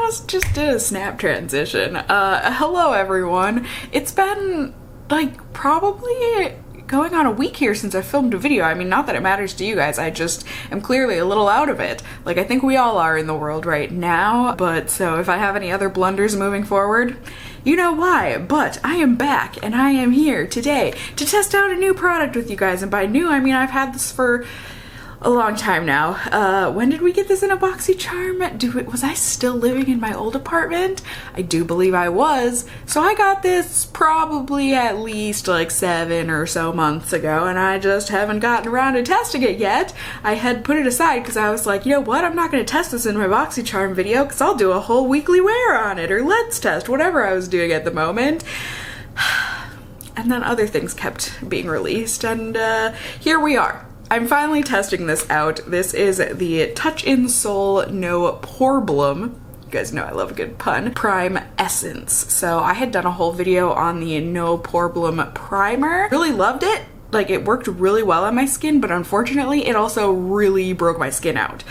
almost just did a snap transition. Hello everyone. It's been like probably going on a week here since I filmed a video. I mean, not that it matters to you guys, I just am clearly a little out of it. Like I think we all are in the world right now, but so if I have any other blunders moving forward, you know why. But I am back and I am here today to test out a new product with you guys. And by new, I mean I've had this for a long time now. When did we get this in a BoxyCharm? Was I still living in my old apartment? I do believe I was. So I got this probably at least like 7 or so months ago, and I just haven't gotten around to testing it yet. I had put it aside because I was like, you know what, I'm not going to test this in my BoxyCharm video because I'll do a whole weekly wear on it, or let's test, whatever I was doing at the moment. And then other things kept being released, and here we are. I'm finally testing this out. This is the Touch in Soul No Poreblem. You guys know I love a good pun. Prime Essence. So I had done a whole video on the No Poreblem primer. Really loved it. Like it worked really well on my skin, but unfortunately it also really broke my skin out.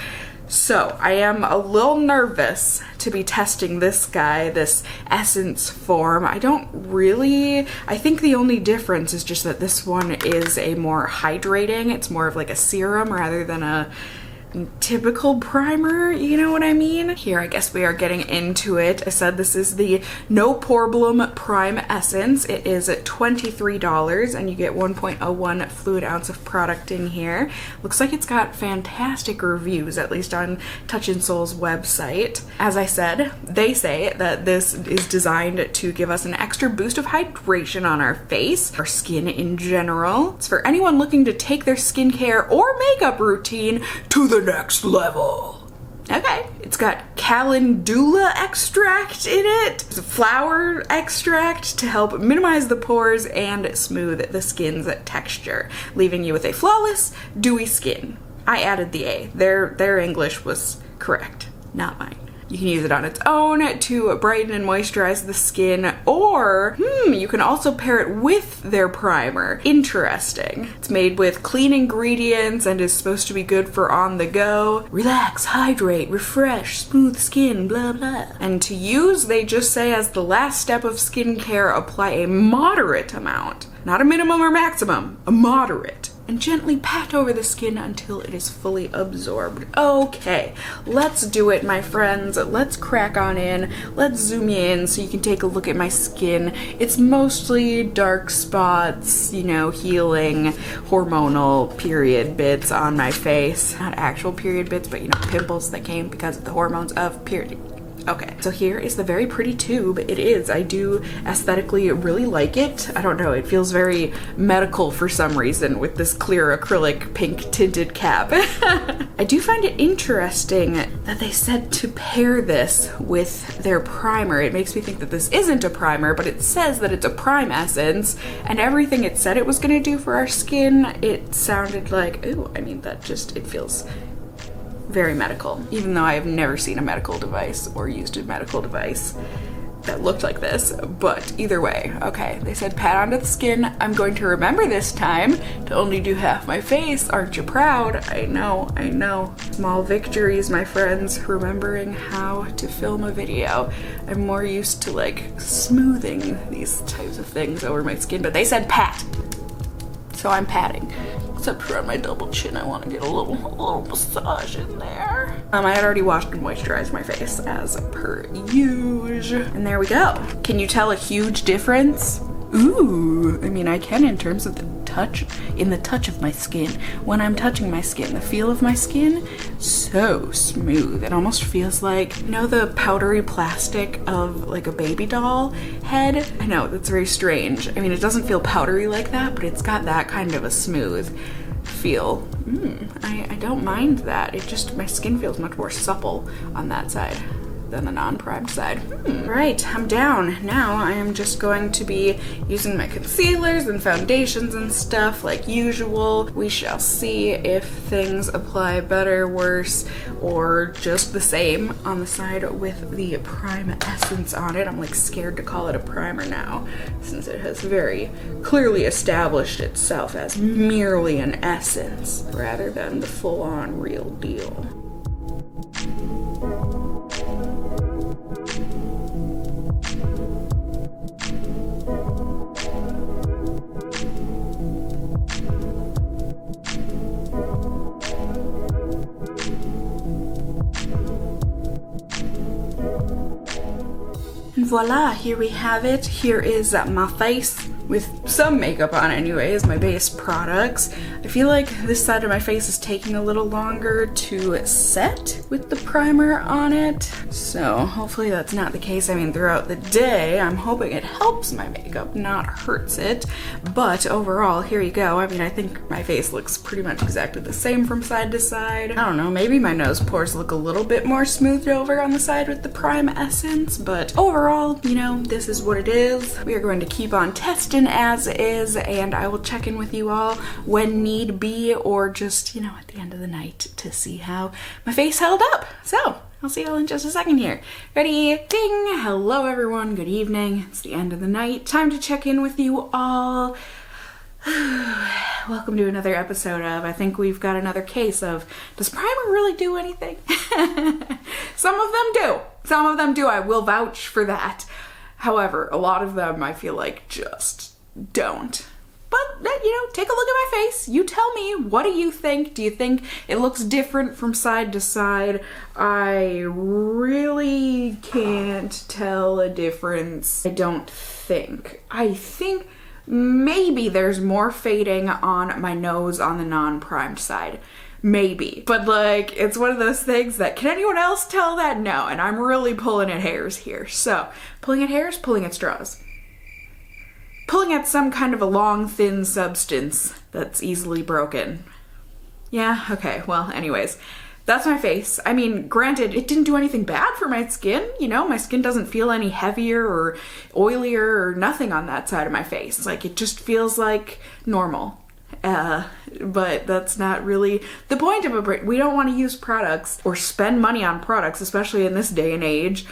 So I am a little nervous to be testing this guy, this essence form. I think the only difference is just that this one is a more hydrating. It's more of like a serum rather than a typical primer, you know what I mean? Here, I guess we are getting into it. I said this is the No Poreblem Prime Essence. It is $23 and you get 1.01 fluid ounce of product in here. Looks like it's got fantastic reviews, at least on Touch in Soul's website. As I said, they say that this is designed to give us an extra boost of hydration on our face, our skin in general. It's for anyone looking to take their skincare or makeup routine to the next level. Okay, it's got calendula extract in it. It's a flower extract to help minimize the pores and smooth the skin's texture, leaving you with a flawless, dewy skin. I added the A. Their English was correct, not mine. You can use it on its own to brighten and moisturize the skin, or you can also pair it with their primer. Interesting. It's made with clean ingredients and is supposed to be good for on the go. Relax, hydrate, refresh, smooth skin, blah blah. And to use, they just say as the last step of skincare, apply a moderate amount. Not a minimum or maximum, a moderate. And gently pat over the skin until it is fully absorbed. Okay, let's do it, my friends. Let's crack on in. Let's zoom in so you can take a look at my skin. It's mostly dark spots, you know, healing, hormonal period bits on my face. Not actual period bits, but you know, pimples that came because of the hormones of period. Okay, so here is the very pretty tube. It is. I do aesthetically really like it. I don't know, it feels very medical for some reason with this clear acrylic pink tinted cap. I do find it interesting that they said to pair this with their primer. It makes me think that this isn't a primer, but it says that it's a prime essence, and everything it said it was gonna do for our skin, it sounded like, ooh, I mean, that just, it feels very medical, even though I have never seen a medical device or used a medical device that looked like this. But either way, okay, they said pat onto the skin. I'm going to remember this time to only do half my face. Aren't you proud? I know, I know. Small victories, my friends, remembering how to film a video. I'm more used to like smoothing these types of things over my skin, but they said pat, so I'm patting. Except for on my double chin, I want to get a little massage in there. I had already washed and moisturized my face as per usual. And there we go. Can you tell a huge difference? Ooh, I mean I can in terms of the touch, in the touch of my skin. When I'm touching my skin, the feel of my skin, so smooth. It almost feels like, you know, the powdery plastic of like a baby doll head? I know, that's very strange. I mean, it doesn't feel powdery like that, but it's got that kind of a smooth feel. I don't mind that. It just, my skin feels much more supple on that side than the non-primed side. Right, I'm down. Now I am just going to be using my concealers and foundations and stuff like usual. We shall see if things apply better, worse, or just the same on the side with the Prime Essence on it. I'm like scared to call it a primer now, since it has very clearly established itself as merely an essence rather than the full-on real deal. voila, here we have it. Here is my face with some makeup on anyways, my base products. I feel like this side of my face is taking a little longer to set with the primer on it. So hopefully that's not the case. I mean, throughout the day, I'm hoping it helps my makeup, not hurts it. But overall, here you go. I mean, I think my face looks pretty much exactly the same from side to side. I don't know, maybe my nose pores look a little bit more smoothed over on the side with the prime essence, but overall, you know, this is what it is. We are going to keep on testing as is, and I will check in with you all when need be, or just, you know, at the end of the night to see how my face held up. So I'll see you all in just a second here. Ready? Ding! Hello everyone, good evening. It's the end of the night. Time to check in with you all. Welcome to another episode of, I think we've got another case of, does primer really do anything? Some of them do. Some of them do. I will vouch for that. However, a lot of them I feel like just don't. But, you know, take a look at my face. You tell me, what do you think? Do you think it looks different from side to side? I really can't tell a difference. I don't think. I think maybe there's more fading on my nose on the non-primed side. Maybe. But like, it's one of those things that, can anyone else tell that? No, and I'm really pulling at hairs here. So, pulling at hairs, pulling at straws. Pulling at some kind of a long, thin substance that's easily broken. Yeah, okay, well, anyways. That's my face. I mean, granted, it didn't do anything bad for my skin. You know, my skin doesn't feel any heavier or oilier or nothing on that side of my face. Like, it just feels like normal. But that's not really the point of a break. We don't want to use products or spend money on products, especially in this day and age,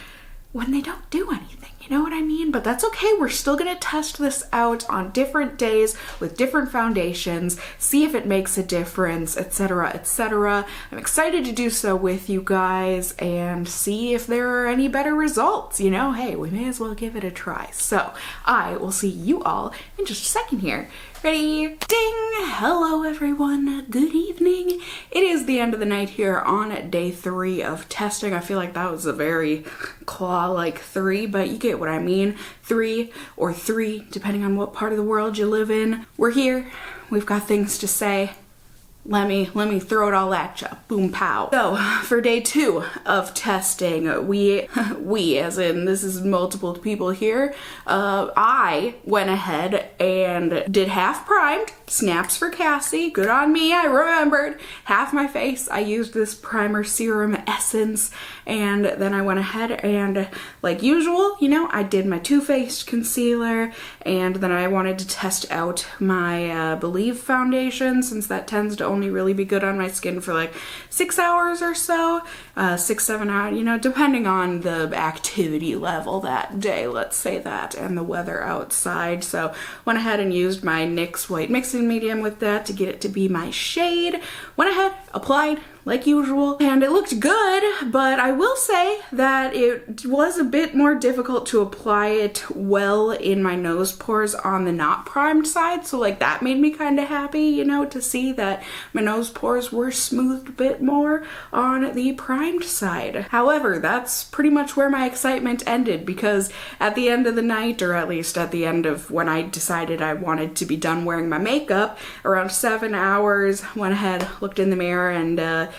when they don't do anything. You know what I mean? But that's okay. We're still gonna test this out on different days with different foundations, see if it makes a difference, etc., etc. I'm excited to do so with you guys and see if there are any better results. You know, hey, we may as well give it a try. So I will see you all in just a second here. Ready? Ding! Hello everyone, good evening. It is the end of the night here on day 3 of testing. I feel like that was a very claw-like 3, but you get what I mean. 3 or 3, depending on what part of the world you live in. We're here, we've got things to say. Let me throw it all at ya. Boom pow. So, for day 2 of testing, we as in this is multiple people here, I went ahead and did half primed, snaps for Cassie, good on me, I remembered. Half my face, I used this primer serum essence, and then I went ahead and, like usual, you know, I did my Too Faced concealer, and then I wanted to test out my Believe foundation, since that tends to only really be good on my skin for like 6 hours or so, 6-7 hours, you know, depending on the activity level that day, let's say that, and the weather outside. So went ahead and used my NYX white mixing medium with that to get it to be my shade. Went ahead, applied like usual, and it looked good, but I will say that it was a bit more difficult to apply it well in my nose pores on the not primed side, so like that made me kind of happy, you know, to see that my nose pores were smoothed a bit more on the primed side. However, that's pretty much where my excitement ended, because at the end of the night, or at least at the end of when I decided I wanted to be done wearing my makeup, around 7 hours, went ahead, looked in the mirror, and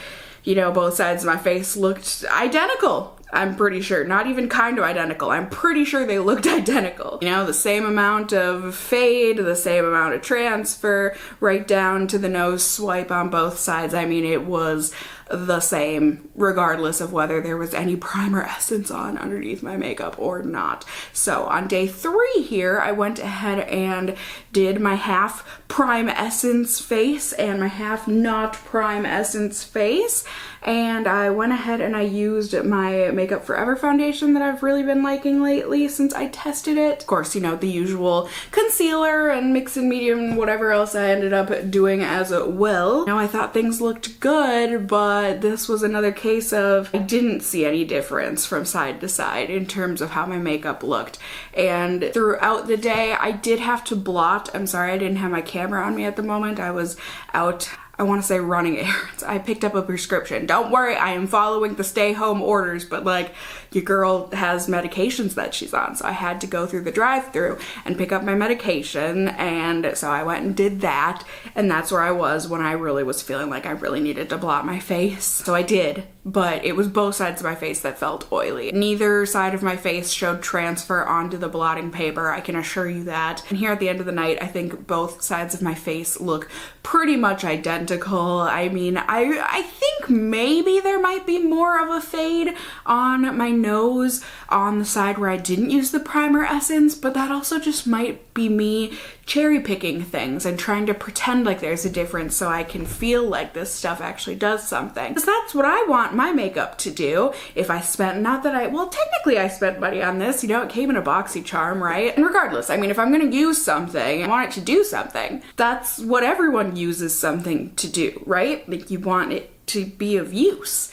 you know, both sides of my face looked identical. I'm pretty sure. Not even kind of identical. I'm pretty sure they looked identical. You know, the same amount of fade, the same amount of transfer, right down to the nose swipe on both sides. I mean, it was the same regardless of whether there was any primer essence on underneath my makeup or not. So on day 3 here, I went ahead and did my half prime essence face and my half not prime essence face, and I went ahead and I used my Makeup Forever foundation that I've really been liking lately since I tested it. Of course, you know, the usual concealer and mix and medium, whatever else I ended up doing as well. Now, I thought things looked good, but this was another case of I didn't see any difference from side to side in terms of how my makeup looked. And throughout the day, I did have to blot. I'm sorry I didn't have my camera on me at the moment. I was out I want to say running errands. I picked up a prescription. Don't worry, I am following the stay home orders, but like your girl has medications that she's on. So I had to go through the drive-thru and pick up my medication. And so I went and did that. And that's where I was when I really was feeling like I really needed to blot my face. So I did, but it was both sides of my face that felt oily. Neither side of my face showed transfer onto the blotting paper, I can assure you that. And here at the end of the night, I think both sides of my face look pretty much identical. I mean, I think maybe there might be more of a fade on my nose on the side where I didn't use the primer essence, but that also just might be me cherry picking things and trying to pretend like there's a difference so I can feel like this stuff actually does something. Because that's what I want my makeup to do. If I spent, well, technically I spent money on this, you know, it came in a BoxyCharm, right? And regardless, I mean, if I'm gonna use something, I want it to do something. That's what everyone uses something to do, right? Like, you want it to be of use.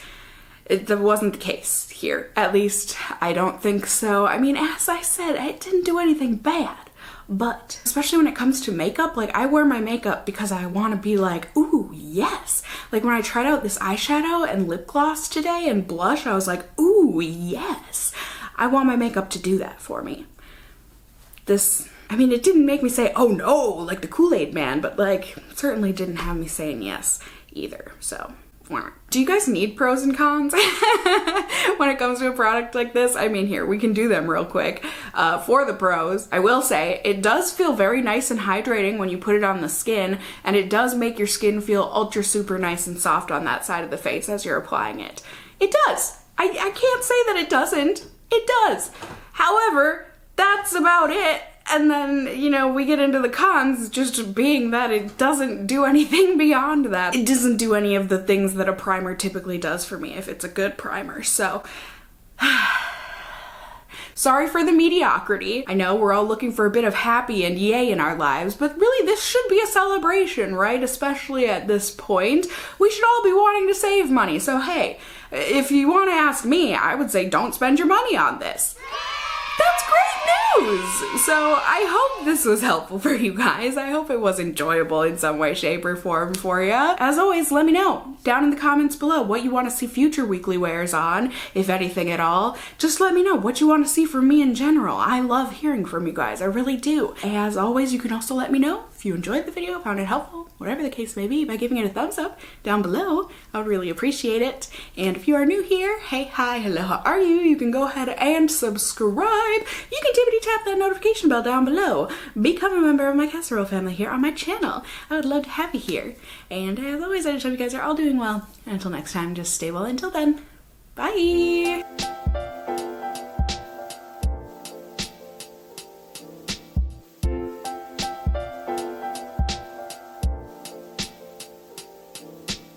That wasn't the case here. At least, I don't think so. I mean, as I said, it didn't do anything bad. But especially when it comes to makeup, like, I wear my makeup because I want to be like, ooh, yes. Like, when I tried out this eyeshadow and lip gloss today and blush, I was like, ooh, yes. I want my makeup to do that for me. I mean, it didn't make me say, oh no, like the Kool-Aid man, but like, it certainly didn't have me saying yes either, so. Do you guys need pros and cons when it comes to a product like this? I mean, here, we can do them real quick. For the pros, I will say, it does feel very nice and hydrating when you put it on the skin, and it does make your skin feel ultra super nice and soft on that side of the face as you're applying it. It does. I can't say that it doesn't. It does. However, that's about it. And then, you know, we get into the cons just being that it doesn't do anything beyond that. It doesn't do any of the things that a primer typically does for me if it's a good primer, so. Sorry for the mediocrity. I know we're all looking for a bit of happy and yay in our lives, but really this should be a celebration, right? Especially at this point. We should all be wanting to save money, so hey, if you want to ask me, I would say don't spend your money on this. That's great news! So I hope this was helpful for you guys. I hope it was enjoyable in some way, shape, or form for you. As always, let me know down in the comments below what you want to see future weekly wears on, if anything at all. Just let me know what you want to see from me in general. I love hearing from you guys, I really do. As always, you can also let me know if you enjoyed the video, found it helpful, whatever the case may be, by giving it a thumbs up down below. I would really appreciate it. And if you are new here, hey, hi, hello, how are you? You can go ahead and subscribe. You can tippity tap that notification bell down below. Become a member of my casserole family here on my channel. I would love to have you here. And as always, I just hope you guys are all doing well. And until next time, just stay well until then. Bye!